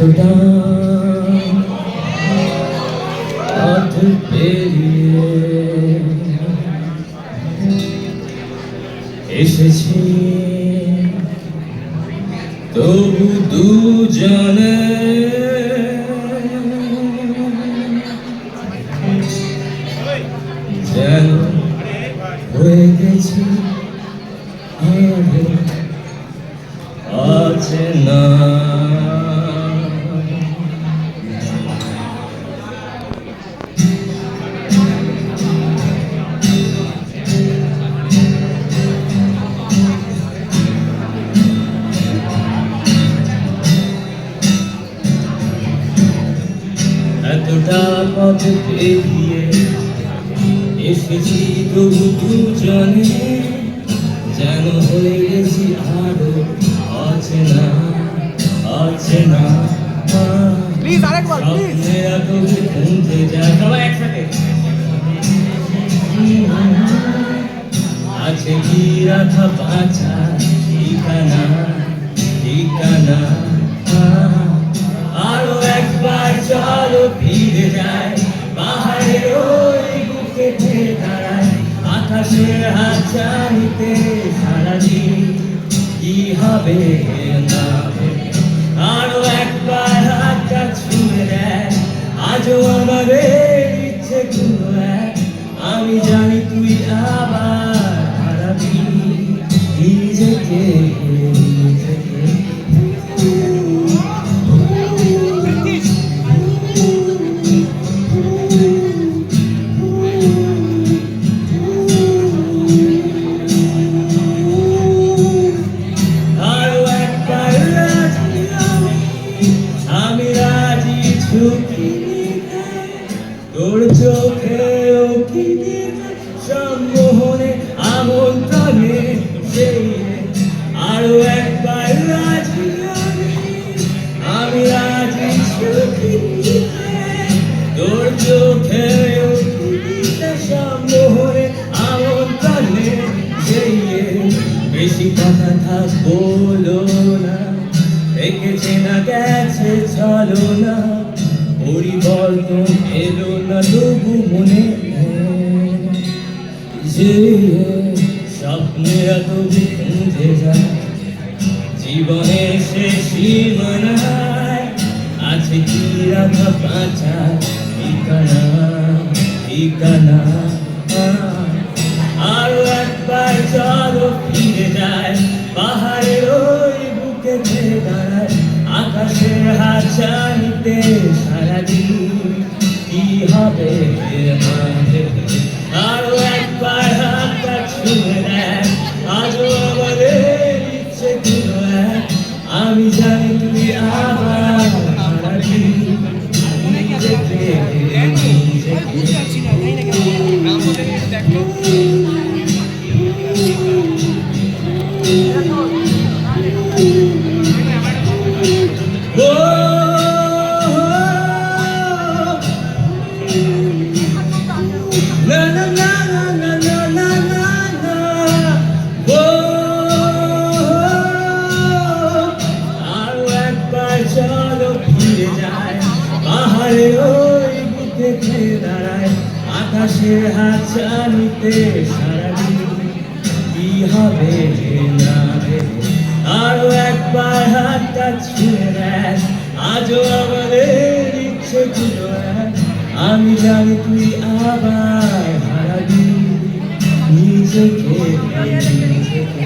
এতটা পথ পেরিয়ে এসেছি, তবু দুজনে যেন হয়ে গেছি আছে না। এতটা পথ পেরিয়ে এসেছি, তবু দুজনে যেন হয়ে গেছি আরো অচেনা অচেনা। স্বপ্নেরা তবু শুনতে যায়, সবাই একসাথে। আছে কি রাখা বাঁচা ঠিকানা ঠিকানা। আরো একবার চলো ফিরে যায়, পাহাড়ের ওই বুকে দাঁড়ায়, আকাশের হাত চাইতে সারাদিন কি হবে না। আরো একবার হাতটা ছুঁয়ে দেয়, আজও আমাদের ইচ্ছে গুলো এক। আমি জানি তুই আবার হারাবি নিজেকে নিজেকে। আমি রাজি ঝুঁকি নিতে, তোর চোখেও কি দিতে সম্মোহনে আমন্ত্রণে সেই। আরো একবার রাজি আমি রাজি ঝুঁকি নিতে, তোর চোখেও কি দিতে সম্মোহনে আমন্ত্রণে সেই। বেশি কথা থাক বলো না, দেখেছে না গেছে চলো না, পরিবর্তন এলো না তবু মনে যে স্বপ্নেরা তবু খুঁজে যায় জীবনের শেষ সীমানায়। আছে কি রাখা বাঁচা ঠিকানা ঠিকানা। আরো একবার চলো ফিরে যায়, পাহাড়ের ওই বুকে দাঁড়ায়, আকাশের হাত চাইতে সারাদিন কি হবে মাঝে। আরো একবার হাতটা ছুঁয়ে দেয়, আজও আমাদের ইচ্ছে গুলো এক। আমি জানি তুই আবার হারাবি নিজেকে চলো ফিরে যায়, পাহাড়ের ওই বুকে দাঁড়ায়, আকাশের হাত চাইতে সারাদিন কি হবে না। আরো একবার হাতটা ছুঁয়ে দেয়, আজও আমাদের ইচ্ছে গুলো এক। আমি জানি তুই আবার হারাবি নিজেকে নিজেকে।